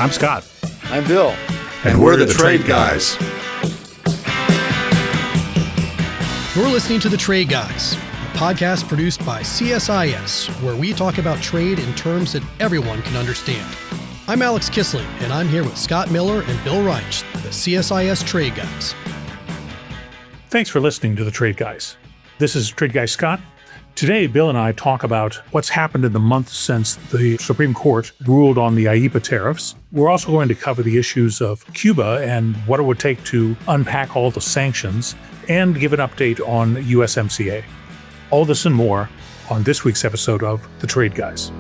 I'm Scott. I'm Bill. And we're the Trade Guys. You're listening to The Trade Guys, a podcast produced by CSIS, where we talk about trade in terms that everyone can understand. I'm Alex Kissling, and I'm here with Scott Miller and Bill Reich, the CSIS Trade Guys. Thanks for listening to The Trade Guys. This is Trade Guy Scott. Today, Bill and I talk about what's happened in the month since the Supreme Court ruled on the IEEPA tariffs. We're also going to cover the issues of Cuba and what it would take to unpack all the sanctions and give an update on USMCA. All this and more on this week's episode of The Trade Guys.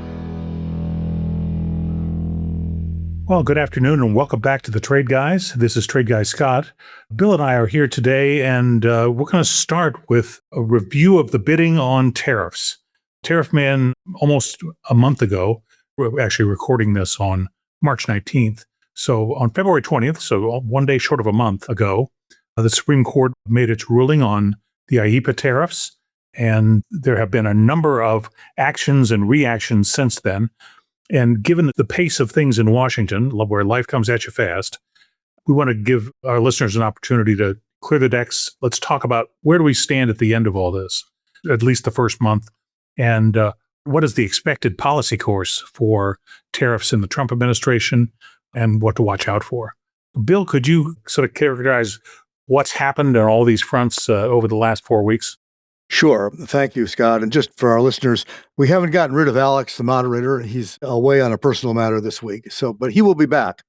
Well, good afternoon and welcome back to The Trade Guys. This is Trade Guy Scott. Bill and I are here today, and we're going to start with a review of the bidding on tariffs. Tariff Man, almost a month ago, we're actually recording this on March 19th. So on February 20th, so one day short of a month ago, the Supreme Court made its ruling on the IEEPA tariffs, and there have been a number of actions and reactions since then. And given the pace of things in Washington, where life comes at you fast, we want to give our listeners an opportunity to clear the decks. Let's talk about where do we stand at the end of all this, at least the first month, and what is the expected policy course for tariffs in the Trump administration and what to watch out for. Bill, could you sort of characterize what's happened on all these fronts over the last 4 weeks? Sure. Thank you, Scott. And just for our listeners, we haven't gotten rid of Alex, the moderator. He's away on a personal matter this week. But he will be back,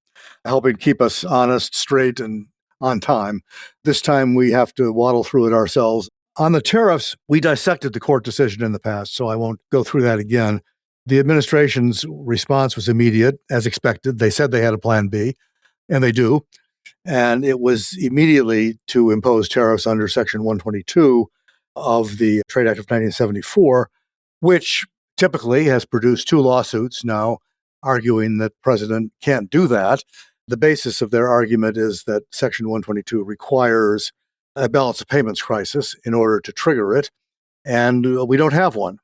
helping keep us honest, straight, and on time. This time we have to waddle through it ourselves. On the tariffs, we dissected the court decision in the past, so I won't go through that again. The administration's response was immediate, as expected. They said they had a plan B, and they do. And it was immediately to impose tariffs under Section 122 of the Trade Act of 1974, which typically has produced two lawsuits now arguing that the president can't do that. The basis of their argument is that Section 122 requires a balance of payments crisis in order to trigger it, and we don't have one.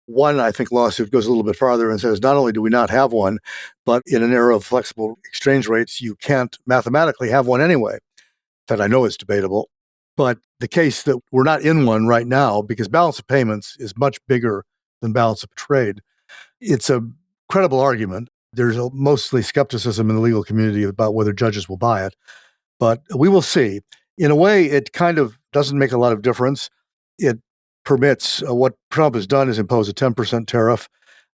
One, I think, lawsuit goes a little bit farther and says not only do we not have one, but in an era of flexible exchange rates, you can't mathematically have one anyway. That I know is debatable. But the case that we're not in one right now, because balance of payments is much bigger than balance of trade, it's a credible argument. There's mostly skepticism in the legal community about whether judges will buy it. But we will see. In a way, it kind of doesn't make a lot of difference. It permits what Trump has done is impose a 10% tariff.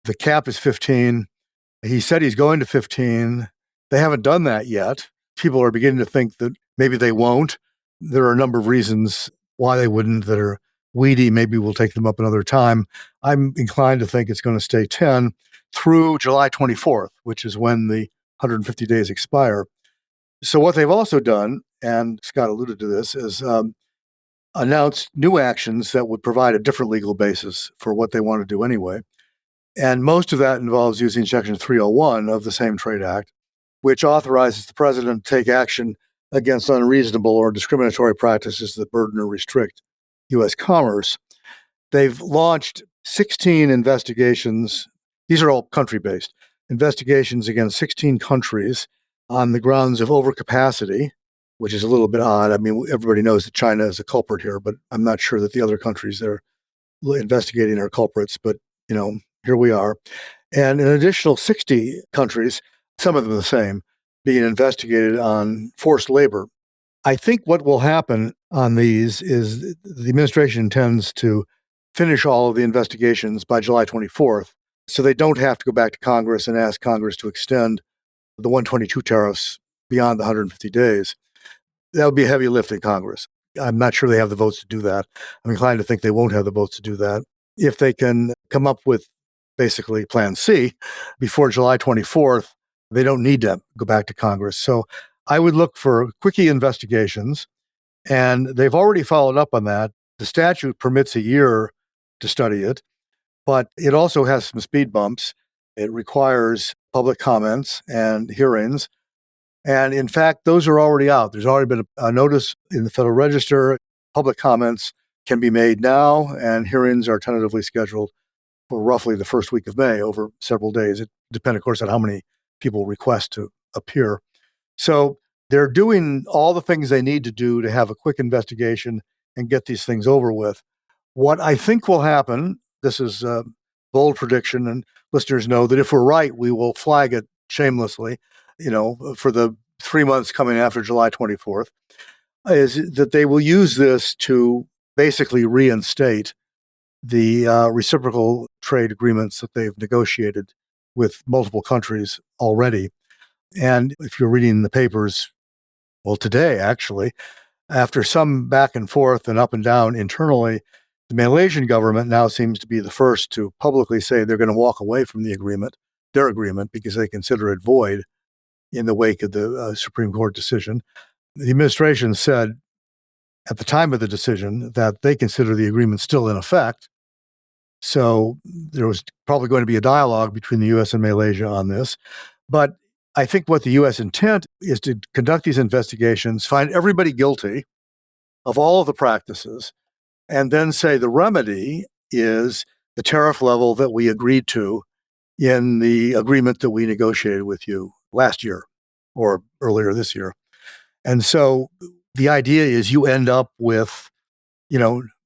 The cap is 15. He said he's going to 15. They haven't done that yet. People are beginning to think that maybe they won't. There are a number of reasons why they wouldn't that are weedy. Maybe we'll take them up another time. I'm inclined to think it's going to stay 10 through July 24th, which is when the 150 days expire. So what they've also done, and Scott alluded to this, is announced new actions that would provide a different legal basis for what they want to do anyway. And most of that involves using Section 301 of the same Trade Act, which authorizes the president to take action against unreasonable or discriminatory practices that burden or restrict U.S. commerce. They've launched 16 investigations. These are all country-based investigations against 16 countries on the grounds of overcapacity, which is a little bit odd. I mean, everybody knows that China is a culprit here, but I'm not sure that the other countries they're investigating are culprits. But, here we are. And an additional 60 countries, some of them the same, being investigated on forced labor. I think what will happen on these is the administration intends to finish all of the investigations by July 24th, so they don't have to go back to Congress and ask Congress to extend the 122 tariffs beyond the 150 days. That would be a heavy lift in Congress. I'm not sure they have the votes to do that. I'm inclined to think they won't have the votes to do that. If they can come up with basically Plan C before July 24th, they don't need to go back to Congress. So I would look for quickie investigations, and they've already followed up on that. The statute permits a year to study it, but it also has some speed bumps. It requires public comments and hearings. And in fact, those are already out. There's already been a notice in the Federal Register. Public comments can be made now, and hearings are tentatively scheduled for roughly the first week of May over several days. It depends, of course, on how many people request to appear. So they're doing all the things they need to do to have a quick investigation and get these things over with. What I think will happen, this is a bold prediction, and listeners know that if we're right, we will flag it shamelessly, for the 3 months coming after July 24th, is that they will use this to basically reinstate the reciprocal trade agreements that they've negotiated with multiple countries already. And if you're reading the papers, well, today, actually, after some back and forth and up and down internally, the Malaysian government now seems to be the first to publicly say they're going to walk away from their agreement, because they consider it void in the wake of the Supreme Court decision. The administration said at the time of the decision that they consider the agreement still in effect. So there was probably going to be a dialogue between the U.S. and Malaysia on this. But I think what the U.S. intent is to conduct these investigations, find everybody guilty of all of the practices, and then say the remedy is the tariff level that we agreed to in the agreement that we negotiated with you last year or earlier this year. And so the idea is you end up with,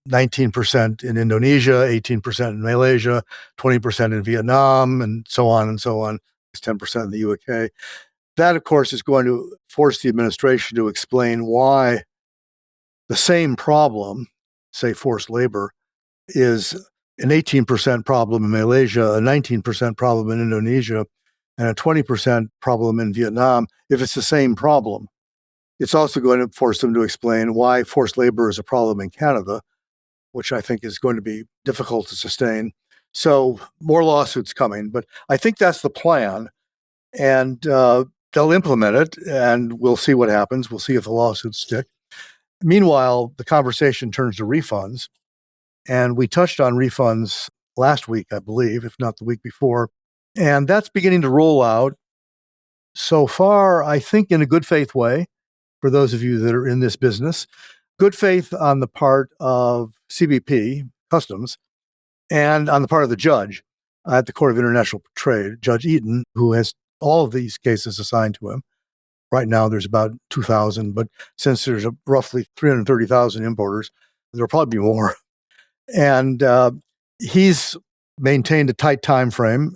19% in Indonesia, 18% in Malaysia, 20% in Vietnam, and so on and so on. It's 10% in the UK. That, of course, is going to force the administration to explain why the same problem, say forced labor, is an 18% problem in Malaysia, a 19% problem in Indonesia, and a 20% problem in Vietnam. If it's the same problem, it's also going to force them to explain why forced labor is a problem in Canada, which I think is going to be difficult to sustain. So more lawsuits coming, but I think that's the plan. And they'll implement it, and we'll see what happens. We'll see if the lawsuits stick. Meanwhile, the conversation turns to refunds. And we touched on refunds last week, I believe, if not the week before. And that's beginning to roll out so far, I think, in a good faith way, for those of you that are in this business. Good faith on the part of CBP, Customs, and on the part of the judge at the Court of International Trade, Judge Eaton, who has all of these cases assigned to him. Right now, there's about 2,000, but since there's roughly 330,000 importers, there'll probably be more. And he's maintained a tight time frame.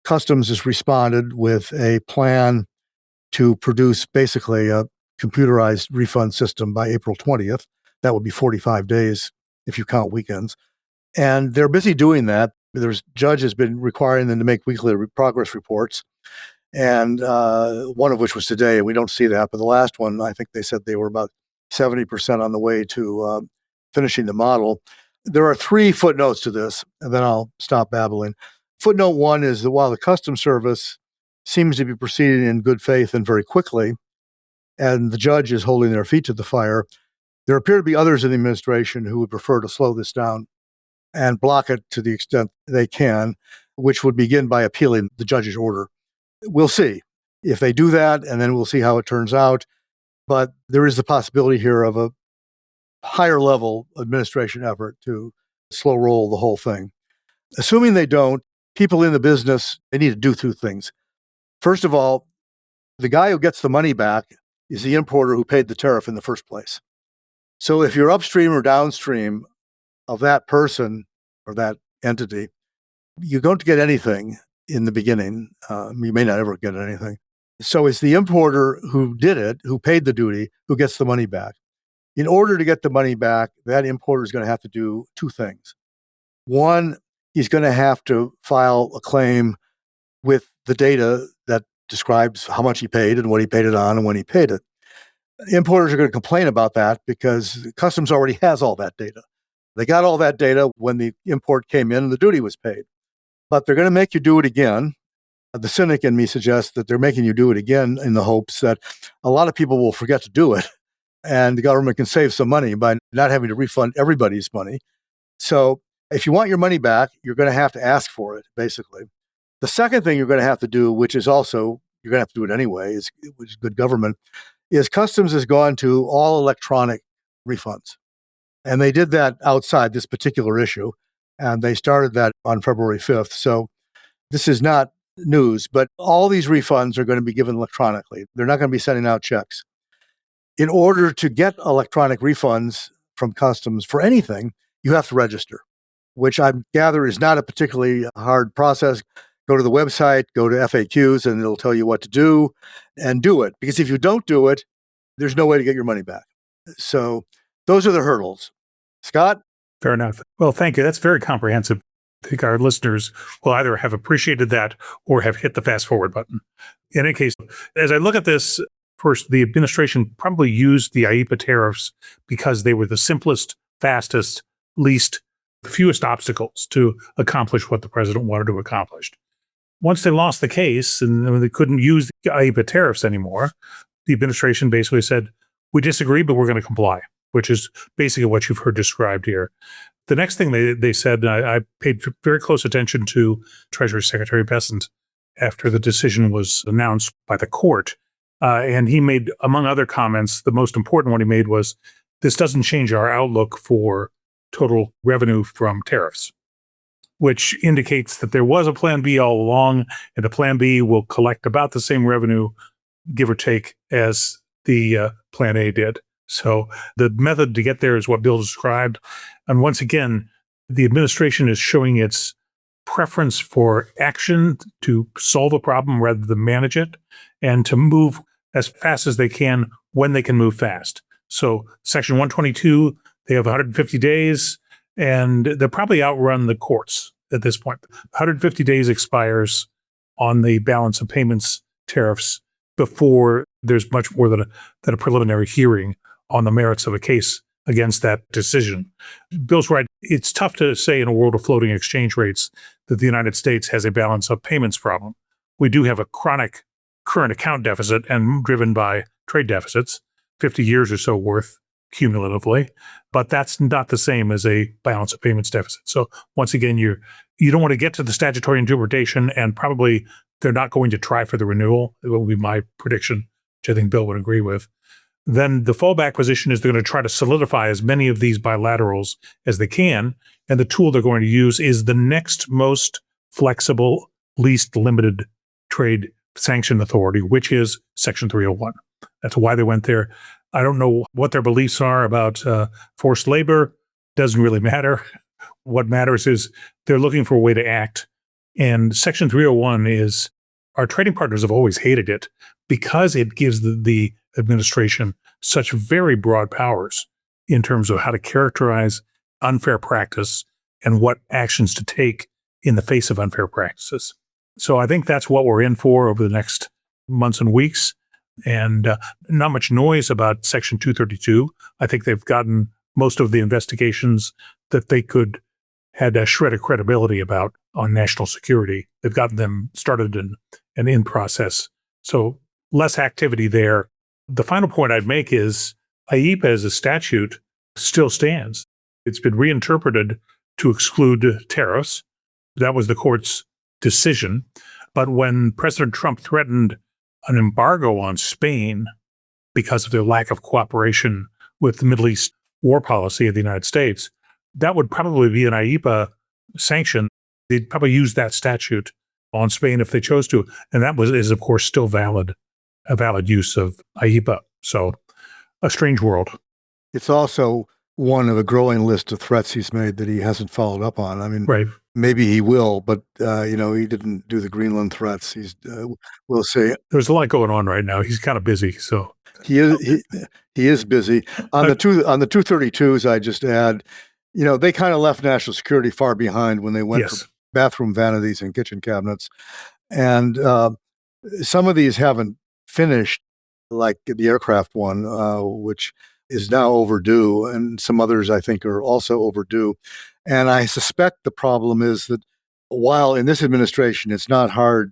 Customs has responded with a plan to produce basically a computerized refund system by April 20th. That would be 45 days if you count weekends. And they're busy doing that. The judge has been requiring them to make weekly progress reports, and one of which was today. We don't see that, but the last one, I think they said they were about 70% on the way to finishing the model. There are 3 footnotes to this, and then I'll stop babbling. Footnote 1 is that while the Customs Service seems to be proceeding in good faith and very quickly, and the judge is holding their feet to the fire, there appear to be others in the administration who would prefer to slow this down and block it to the extent they can, which would begin by appealing the judge's order. We'll see if they do that, and then we'll see how it turns out. But there is the possibility here of a higher level administration effort to slow roll the whole thing. Assuming they don't, people in the business, they need to do 2 things. First of all, the guy who gets the money back is the importer who paid the tariff in the first place. So if you're upstream or downstream of that person or that entity, you don't get anything in the beginning. You may not ever get anything. So it's the importer who did it, who paid the duty, who gets the money back. In order to get the money back, that importer is going to have to do 2 things. One, he's going to have to file a claim with the data that describes how much he paid and what he paid it on and when he paid it. Importers are going to complain about that because Customs already has all that data. They got all that data when the import came in and the duty was paid. But they're going to make you do it again. The cynic in me suggests that they're making you do it again in the hopes that a lot of people will forget to do it, and the government can save some money by not having to refund everybody's money. So if you want your money back, you're going to have to ask for it, basically. The second thing you're going to have to do, which is also, you're going to have to do it anyway, which is good government, is Customs has gone to all electronic refunds. And they did that outside this particular issue, and they started that on February 5th. So this is not news, but all these refunds are going to be given electronically. They're not going to be sending out checks. In order to get electronic refunds from customs for anything, you have to register, which I gather is not a particularly hard process. Go to the website, go to FAQs, and it'll tell you what to do and do it. Because if you don't do it, there's no way to get your money back. So those are the hurdles. Scott? Fair enough. Well, thank you. That's very comprehensive. I think our listeners will either have appreciated that or have hit the fast forward button. In any case, as I look at this, first, the administration probably used the IEEPA tariffs because they were the simplest, fastest, fewest obstacles to accomplish what the president wanted to accomplish. Once they lost the case and they couldn't use the IEEPA tariffs anymore, the administration basically said, we disagree, but we're going to comply, which is basically what you've heard described here. The next thing they said, I paid very close attention to Treasury Secretary Bessent after the decision was announced by the court. And he made, among other comments, the most important one he made was, this doesn't change our outlook for total revenue from tariffs, which indicates that there was a plan B all along, and the plan B will collect about the same revenue, give or take, as the plan A did. So the method to get there is what Bill described. And once again, the administration is showing its preference for action to solve a problem rather than manage it, and to move as fast as they can when they can move fast. So Section 122, they have 150 days, and they'll probably outrun the courts at this point. 150 days expires on the balance of payments tariffs before there's much more than a preliminary hearing on the merits of a case against that decision. Bill's right. It's tough to say in a world of floating exchange rates that the United States has a balance of payments problem. We do have a chronic current account deficit and driven by trade deficits, 50 years or so worth cumulatively, but that's not the same as a balance of payments deficit. So once again, you don't want to get to the statutory interpretation, and probably they're not going to try for the renewal. It will be my prediction, which I think Bill would agree with. Then the fallback position is they're going to try to solidify as many of these bilaterals as they can. And the tool they're going to use is the next most flexible, least limited trade sanction authority, which is Section 301. That's why they went there. I don't know what their beliefs are about forced labor. Doesn't really matter. What matters is they're looking for a way to act. And Section 301 is, our trading partners have always hated it because it gives the administration such very broad powers in terms of how to characterize unfair practice and what actions to take in the face of unfair practices. So I think that's what we're in for over the next months and weeks. And not much noise about Section 232. I think they've gotten most of the investigations that they had a shred of credibility about on national security. They've gotten them started and in process. So less activity there. The final point I'd make is IEEPA as a statute still stands. It's been reinterpreted to exclude tariffs. That was the court's decision. But when President Trump threatened an embargo on Spain because of their lack of cooperation with the Middle East war policy of the United States, that would probably be an IEEPA sanction. They'd probably use that statute on Spain if they chose to. And that is, of course, still a valid use of IEEPA. So a strange world. It's also one of a growing list of threats he's made that he hasn't followed up on. I mean, right. Maybe he will, but he didn't do the Greenland threats. We'll see. There's a lot going on right now. He's kind of busy, so he is busy. On the 232s, I just add, they kind of left national security far behind when they went for bathroom vanities and kitchen cabinets, and some of these haven't finished, like the aircraft one, which is now overdue, and some others I think are also overdue. And I suspect the problem is that while in this administration it's not hard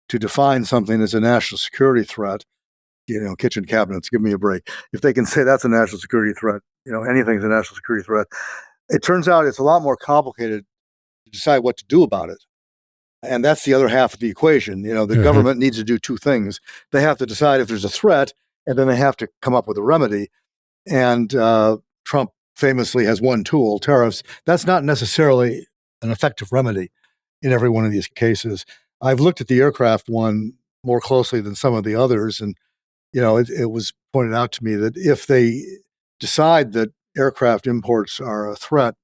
to define something as a national security threat, kitchen cabinets, give me a break. If they can say that's a national security threat, anything's a national security threat. It turns out it's a lot more complicated to decide what to do about it. And that's the other half of the equation. The government needs to do two things. They have to decide if there's a threat, and then they have to come up with a remedy. And Trump famously has one tool, tariffs. That's not necessarily an effective remedy in every one of these cases. I've looked at the aircraft one more closely than some of the others, and it was pointed out to me that if they decide that aircraft imports are a threat,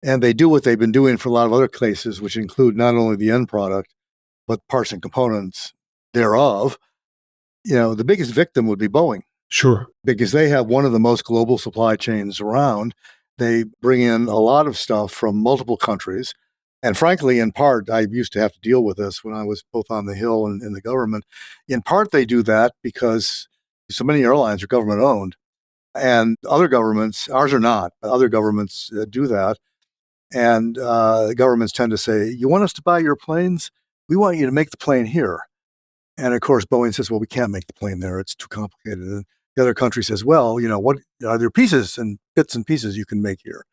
and they do what they've been doing for a lot of other cases, which include not only the end product, but parts and components thereof, the biggest victim would be Boeing, Sure. because they have one of the most global supply chains around. They bring in a lot of stuff from multiple countries. And frankly, in part, I used to have to deal with this when I was both on the Hill and in the government. In part, they do that because so many airlines are government owned, and other governments, ours are not, but other governments do that. And governments tend to say, you want us to buy your planes? We want you to make the plane here. And of course, Boeing says, well, we can't make the plane there. It's too complicated. And the other country says, well, what are there pieces and bits and pieces you can make here?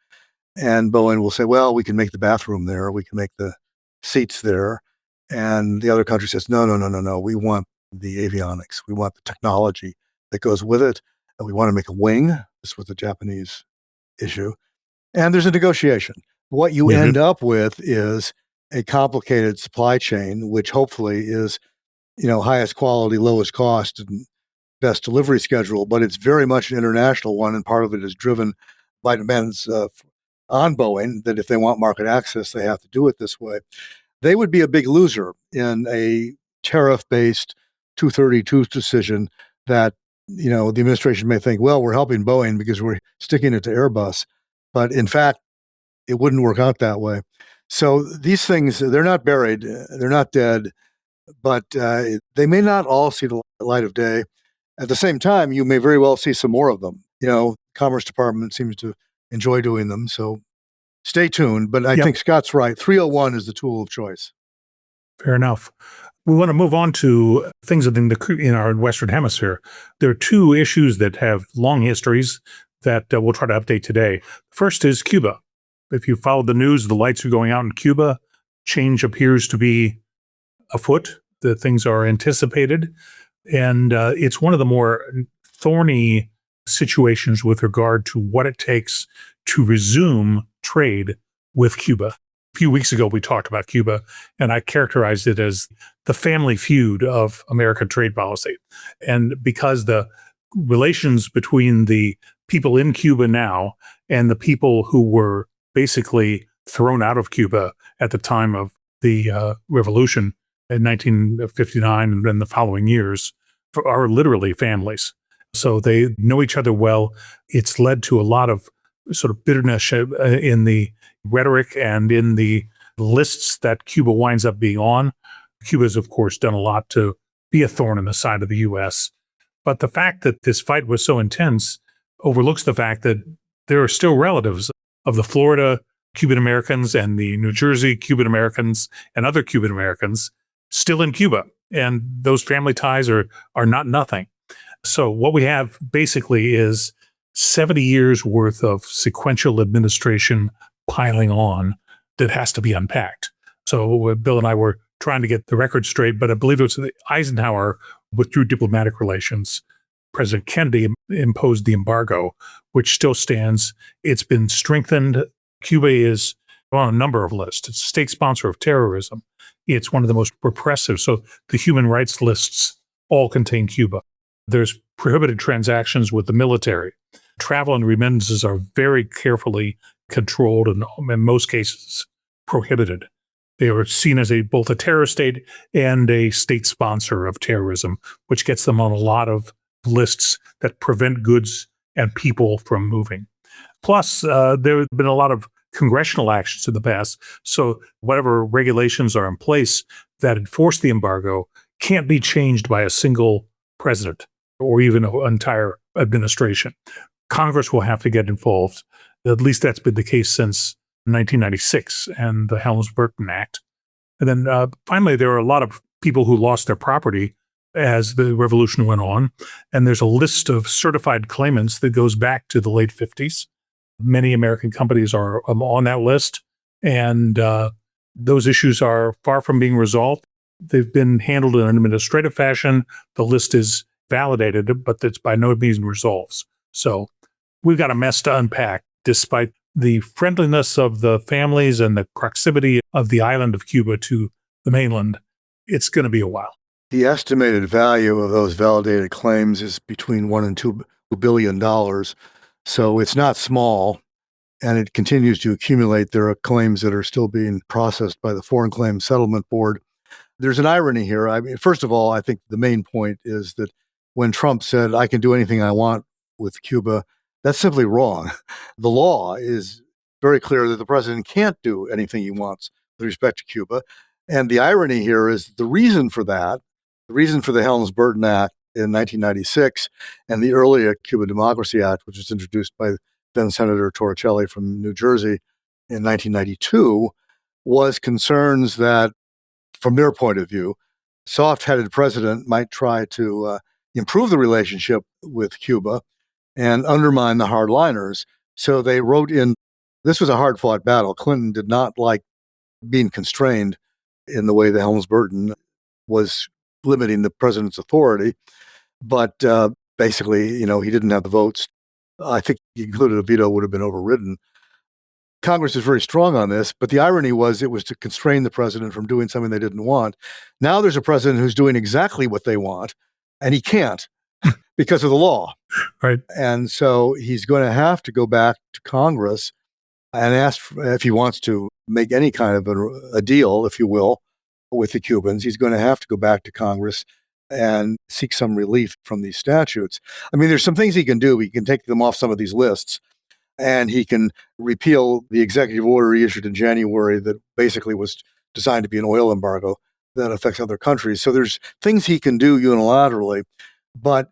And Boeing will say, well, we can make the bathroom there. We can make the seats there. And the other country says, no, no, no, no, no. We want the avionics. We want the technology that goes with it. And we want to make a wing. This was the Japanese issue. And there's a negotiation. What you end up with is a complicated supply chain, which hopefully is, highest quality, lowest cost, and best delivery schedule. But it's very much an international one. And part of it is driven by demands on Boeing that if they want market access, they have to do it this way. They would be a big loser in a tariff-based 232 decision that, the administration may think, well, we're helping Boeing because we're sticking it to Airbus. But in fact, it wouldn't work out that way. So these things, they're not buried, they're not dead, but they may not all see the light of day. At the same time, you may very well see some more of them. Commerce Department seems to enjoy doing them. So stay tuned. But I think Scott's right. 301 is the tool of choice. Fair enough. We want to move on to things in our Western Hemisphere. There are two issues that have long histories that we'll try to update today. First is Cuba. If you follow the news, the lights are going out in Cuba. Change appears to be afoot. The things are anticipated. And it's one of the more thorny situations with regard to what it takes to resume trade with Cuba. A few weeks ago, we talked about Cuba, and I characterized it as the family feud of American trade policy. And because the relations between the people in Cuba now and the people who were basically thrown out of Cuba at the time of the revolution in 1959 and then the following years are literally families. So they know each other well. It's led to a lot of sort of bitterness in the rhetoric and in the lists that Cuba winds up being on. Cuba's, of course, done a lot to be a thorn in the side of the U.S. But the fact that this fight was so intense overlooks the fact that there are still relatives of the Florida Cuban Americans and the New Jersey Cuban Americans and other Cuban Americans still in Cuba. And those family ties are not nothing. So what we have basically is 70 years worth of sequential administration piling on that has to be unpacked. So Bill and I were trying to get the record straight, but I believe it was Eisenhower withdrew diplomatic relations. President Kennedy imposed the embargo, which still stands. It's been strengthened. Cuba is on a number of lists. It's a state sponsor of terrorism. It's one of the most repressive. So the human rights lists all contain Cuba. There's prohibited transactions with the military. Travel and remittances are very carefully controlled and in most cases prohibited. They are seen as both a terror state and a state sponsor of terrorism, which gets them on a lot of lists that prevent goods and people from moving. Plus, there have been a lot of congressional actions in the past. So whatever regulations are in place that enforce the embargo can't be changed by a single president or even an entire administration. Congress will have to get involved. At least that's been the case since 1996 and the Helms-Burton Act. And then finally, there are a lot of people who lost their property as the revolution went on. And there's a list of certified claimants that goes back to the late 50s. Many American companies are on that list. And those issues are far from being resolved. They've been handled in an administrative fashion. The list is validated, but it's by no means resolved. So we've got a mess to unpack, despite the friendliness of the families and the proximity of the island of Cuba to the mainland. it's going to be a while. The estimated value of those validated claims is between $1 and $2 billion. So it's not small, and it continues to accumulate. There are claims that are still being processed by the Foreign Claims Settlement Board. There's an irony here. I mean, first of all, I think the main point is that when Trump said, I can do anything I want with Cuba, that's simply wrong. The law is very clear that the president can't do anything he wants with respect to Cuba. And the irony here is the reason for that, the reason for the Helms-Burton Act in 1996 and the earlier Cuba Democracy Act, which was introduced by then Senator Torricelli from New Jersey in 1992, was concerns that, from their point of view, soft-headed president might try to improve the relationship with Cuba and undermine the hardliners. So they wrote in, this was a hard-fought battle. Clinton did not like being constrained in the way the Helms-Burton was limiting the president's authority. But basically, he didn't have the votes. I think he included a veto would have been overridden. Congress is very strong on this, but the irony was it was to constrain the president from doing something they didn't want. Now there's a president who's doing exactly what they want, and he can't because of the law. Right. And so he's going to have to go back to Congress and ask if he wants to make any kind of a deal, if you will, with the Cubans. He's going to have to go back to Congress and seek some relief from these statutes. I mean, there's some things he can do. He can take them off some of these lists, and he can repeal the executive order he issued in January that basically was designed to be an oil embargo that affects other countries. So there's things he can do unilaterally, but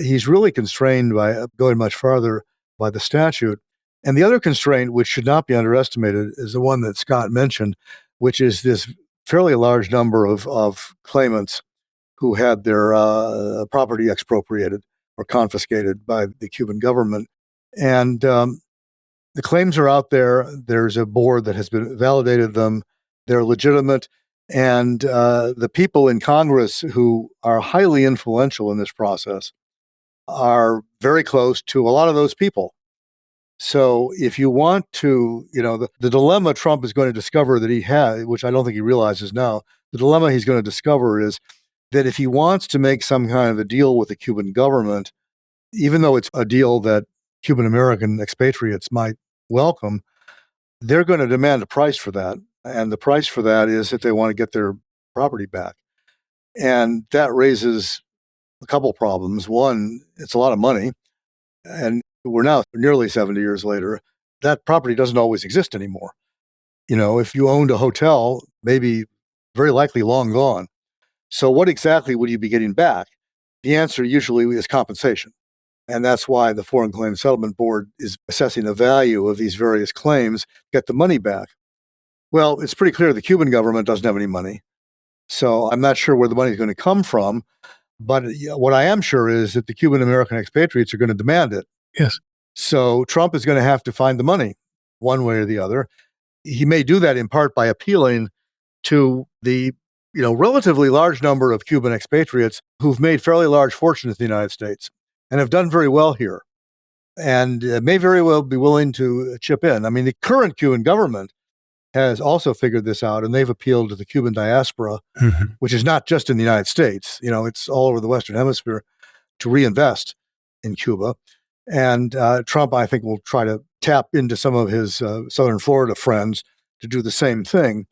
he's really constrained by going much farther by the statute. And the other constraint, which should not be underestimated, is the one that Scott mentioned, which is this fairly large number of claimants who had their property expropriated or confiscated by the Cuban government. And the claims are out there. There's a board that has been validated them. They're legitimate. And the people in Congress who are highly influential in this process are very close to a lot of those people. So if you want to, the dilemma Trump is going to discover that he has, which I don't think he realizes now, the dilemma he's going to discover is that if he wants to make some kind of a deal with the Cuban government, even though it's a deal that Cuban American expatriates might welcome, they're going to demand a price for that. And the price for that is that they want to get their property back. And that raises a couple problems. One, it's a lot of money. And we're now nearly 70 years later. That property doesn't always exist anymore. If you owned a hotel, maybe very likely long gone. So what exactly would you be getting back? The answer usually is compensation. And that's why the Foreign Claims Settlement Board is assessing the value of these various claims, get the money back. Well, it's pretty clear the Cuban government doesn't have any money. So I'm not sure where the money is going to come from. But what I am sure is that the Cuban American expatriates are going to demand it. Yes. So Trump is going to have to find the money one way or the other. He may do that in part by appealing to the relatively large number of Cuban expatriates who've made fairly large fortunes in the United States and have done very well here and may very well be willing to chip in. I mean, the current Cuban government has also figured this out, and they've appealed to the Cuban diaspora, which is not just in the United States. It's all over the Western Hemisphere, to reinvest in Cuba. And Trump, I think, will try to tap into some of his Southern Florida friends to do the same thing.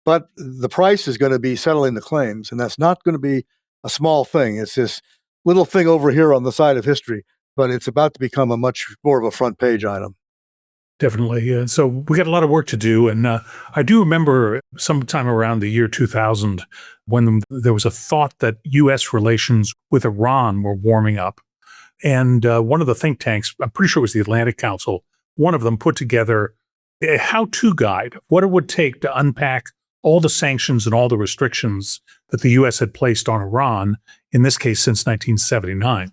But the price is going to be settling the claims, and that's not going to be a small thing. It's this little thing over here on the side of history, but it's about to become a much more of a front page item. Definitely. So we got a lot of work to do. And I do remember sometime around the year 2000 when there was a thought that U.S. relations with Iran were warming up. And one of the think tanks, I'm pretty sure it was the Atlantic Council, one of them put together a how-to guide, what it would take to unpack all the sanctions and all the restrictions that the U.S. had placed on Iran, in this case since 1979.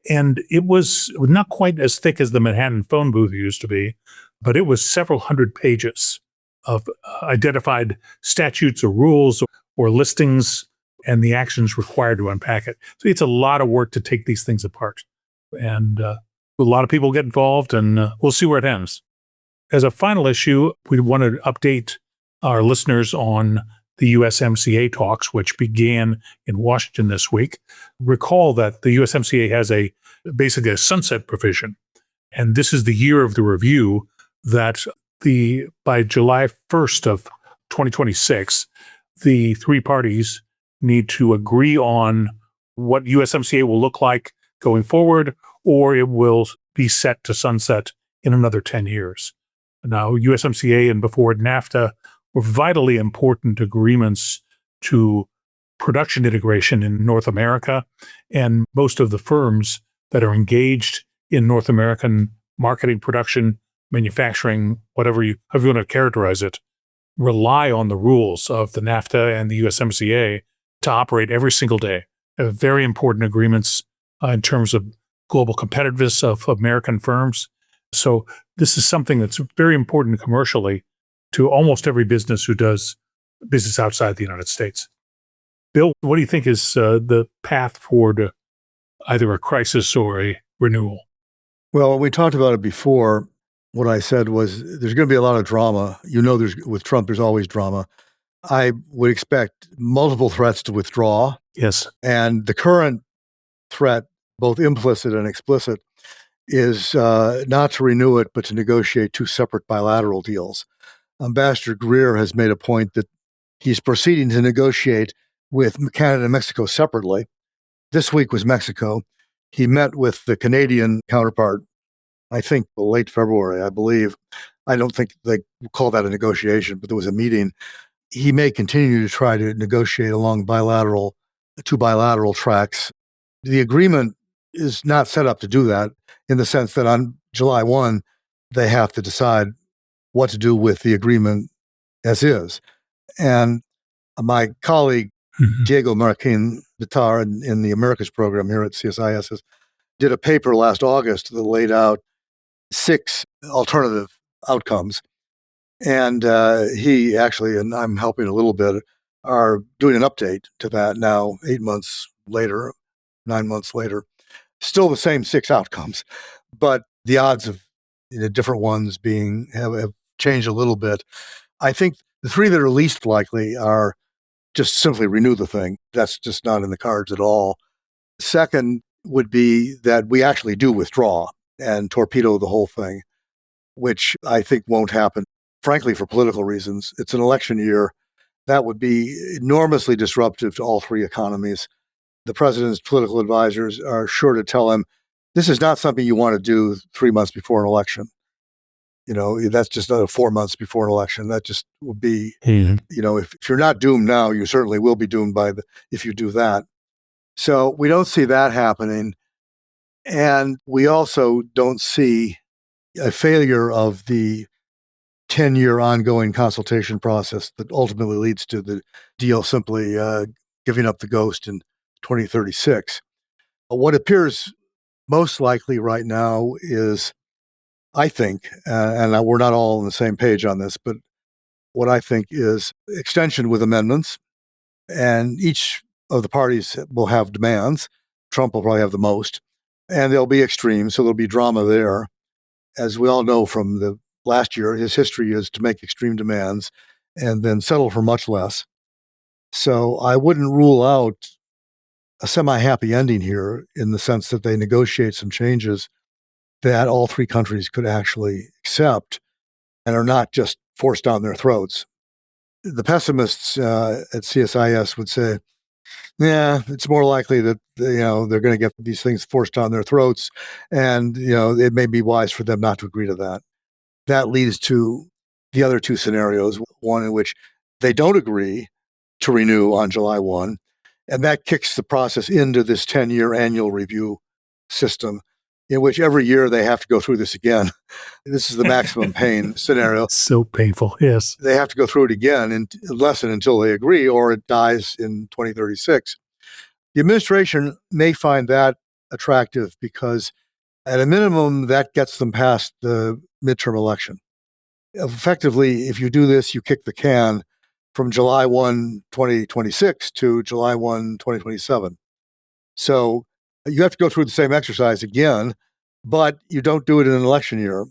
And it was not quite as thick as the Manhattan phone booth used to be, but it was several hundred pages of identified statutes or rules or listings and the actions required to unpack it. So it's a lot of work to take these things apart. And a lot of people get involved, and we'll see where it ends. As a final issue, we want to update our listeners on the USMCA talks, which began in Washington this week. Recall that the USMCA has basically a sunset provision. And this is the year of the review that by July 1st of 2026, the three parties need to agree on what USMCA will look like going forward, or it will be set to sunset in another 10 years. Now, USMCA and before it NAFTA were vitally important agreements to production integration in North America, and most of the firms that are engaged in North American marketing, production, manufacturing, however you want to characterize it, rely on the rules of the NAFTA and the USMCA to operate every single day. Very important agreements in terms of global competitiveness of American firms. So this is something that's very important commercially to almost every business who does business outside the United States. Bill, what do you think is the path forward, either a crisis or a renewal? Well, when we talked about it before, what I said was there's going to be a lot of drama. With Trump, there's always drama. I would expect multiple threats to withdraw. Yes. And the current threat, both implicit and explicit, is not to renew it, but to negotiate two separate bilateral deals. Ambassador Greer has made a point that he's proceeding to negotiate with Canada and Mexico separately. This week was Mexico. He met with the Canadian counterpart, I think late February, I believe. I don't think they call that a negotiation, but there was a meeting. He may continue to try to negotiate along two bilateral tracks. The agreement is not set up to do that, in the sense that on July 1, they have to decide what to do with the agreement as is. And my colleague, Diego Marquin Bitar, in the Americas program here at CSIS, did a paper last August that laid out 6 alternative outcomes. And he actually, and I'm helping a little bit, are doing an update to that now, 8 months later, 9 months later. Still the same 6 outcomes, but the odds of the different ones have changed a little bit. I think the 3 that are least likely are just simply renew the thing. That's just not in the cards at all. Second would be that we actually do withdraw and torpedo the whole thing, which I think won't happen, frankly, for political reasons. It's an election year. That would be enormously disruptive to all 3 economies. The president's political advisors are sure to tell him, this is not something you want to do 3 months before an election. That's just 4 months before an election. That just would be, if you're not doomed now, you certainly will be doomed if you do that. So we don't see that happening. And we also don't see a failure of the 10-year ongoing consultation process that ultimately leads to the deal simply giving up the ghost in 2036. What appears most likely right now is, I think, and we're not all on the same page on this, but what I think is extension with amendments, and each of the parties will have demands. Trump will probably have the most, and they'll be extreme, so there'll be drama there. As we all know from the last year, his history is to make extreme demands and then settle for much less. So I wouldn't rule out a semi-happy ending here, in the sense that they negotiate some changes that all 3 countries could actually accept and are not just forced down their throats. The pessimists at CSIS would say, yeah, it's more likely that they're going to get these things forced down their throats, and it may be wise for them not to agree to that. That leads to the other 2 scenarios, one in which they don't agree to renew on July 1, and that kicks the process into this 10-year annual review system, in which every year they have to go through this again. This is the maximum pain scenario. So painful, yes. They have to go through it again and lessen until they agree, or it dies in 2036. The administration may find that attractive because, at a minimum, that gets them past the midterm election. Effectively, if you do this, you kick the can from July 1, 2026 to July 1, 2027. So you have to go through the same exercise again, but you don't do it in an election year.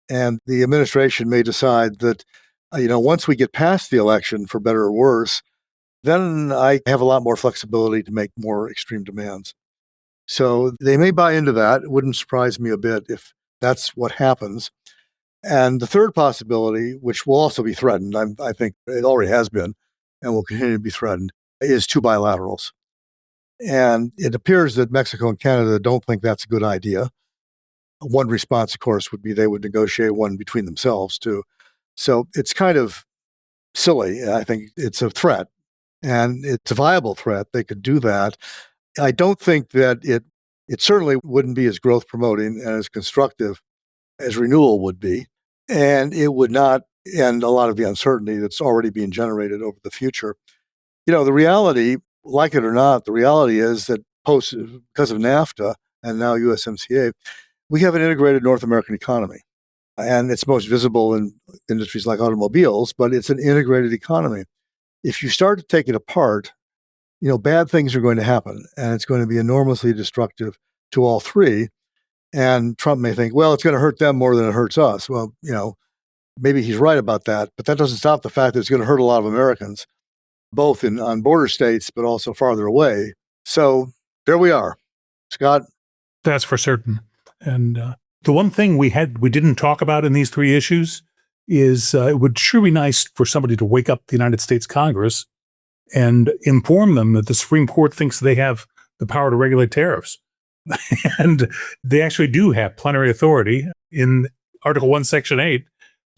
And the administration may decide that Once we get past the election, for better or worse, then I have a lot more flexibility to make more extreme demands. So they may buy into that. It wouldn't surprise me a bit if that's what happens. And the third possibility, which will also be threatened, I think it already has been and will continue to be threatened, is two bilaterals. And it appears that Mexico and Canada don't think that's a good idea. One response, of course, would be they would negotiate one between themselves, too. So it's kind of silly. I think it's a threat, and it's a viable threat. They could do that. I don't think that it certainly wouldn't be as growth promoting and as constructive as renewal would be. And it would not end a lot of the uncertainty that's already being generated over the future. The reality, like it or not, the reality is that because of NAFTA and now USMCA, we have an integrated North American economy. And it's most visible in industries like automobiles, but it's an integrated economy. If you start to take it apart, bad things are going to happen, and it's going to be enormously destructive to all three. And Trump may think, well, it's going to hurt them more than it hurts us. Well, maybe he's right about that, but that doesn't stop the fact that it's going to hurt a lot of Americans, both on border states, but also farther away. So there we are. Scott? That's for certain. And the one thing we didn't talk about in these three issues is it would sure be nice for somebody to wake up the United States Congress and inform them that the Supreme Court thinks they have the power to regulate tariffs. And they actually do have plenary authority in Article 1, Section 8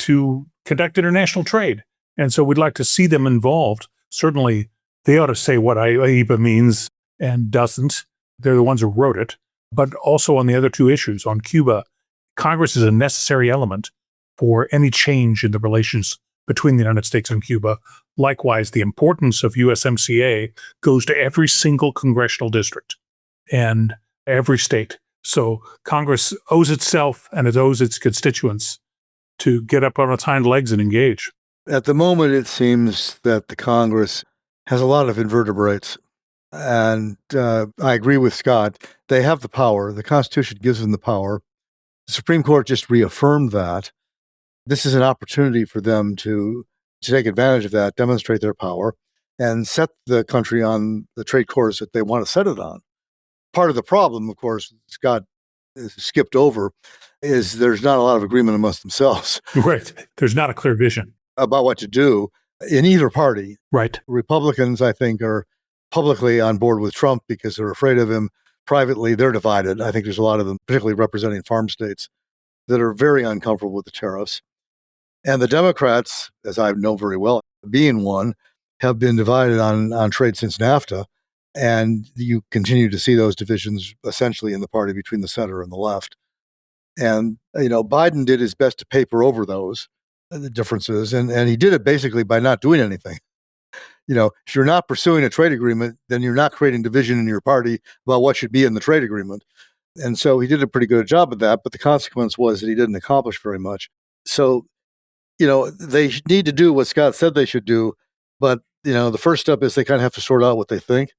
to conduct international trade. And so we'd like to see them involved. Certainly, they ought to say what IEEPA means and doesn't. They're the ones who wrote it. But also on the other two issues, on Cuba, Congress is a necessary element for any change in the relations between the United States and Cuba. Likewise, the importance of USMCA goes to every single congressional district and every state. So Congress owes itself and it owes its constituents to get up on its hind legs and engage. At the moment, it seems that the Congress has a lot of invertebrates. And I agree with Scott. They have the power. The Constitution gives them the power. The Supreme Court just reaffirmed that. This is an opportunity for them to take advantage of that, demonstrate their power, and set the country on the trade course that they want to set it on. Part of the problem, of course, Scott skipped over, is there's not a lot of agreement amongst themselves. Right. There's not a clear vision about what to do in either party. Right. Republicans, I think, are publicly on board with Trump because they're afraid of him. Privately, they're divided. I think there's a lot of them, particularly representing farm states, that are very uncomfortable with the tariffs. And the Democrats, as I know very well, being one, have been divided on trade since NAFTA. And you continue to see those divisions essentially in the party between the center and the left. And, Biden did his best to paper over those the differences. And he did it basically by not doing anything. If you're not pursuing a trade agreement, then you're not creating division in your party about what should be in the trade agreement. And so he did a pretty good job of that. But the consequence was that he didn't accomplish very much. So, they need to do what Scott said they should do. But, the first step is they kind of have to sort out what they think.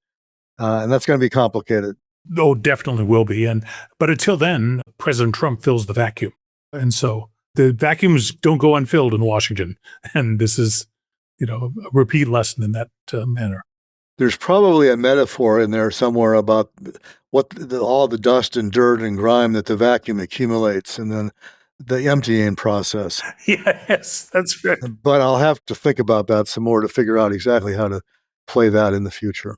And that's going to be complicated. Oh, definitely will be. But until then, President Trump fills the vacuum. And so the vacuums don't go unfilled in Washington. And this is, a repeat lesson in that manner. There's probably a metaphor in there somewhere about all the dust and dirt and grime that the vacuum accumulates and then the emptying process. Yes, that's right. But I'll have to think about that some more to figure out exactly how to play that in the future.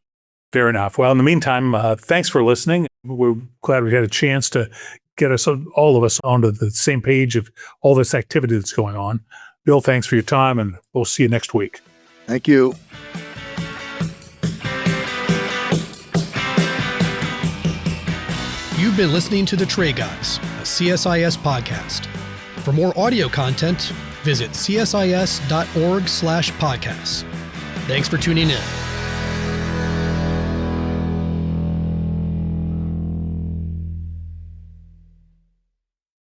Fair enough. Well, in the meantime, thanks for listening. We're glad we had a chance to get all of us onto the same page of all this activity that's going on. Bill, thanks for your time, and we'll see you next week. Thank you. You've been listening to The Trade Guys, a CSIS podcast. For more audio content, visit csis.org/podcasts. Thanks for tuning in.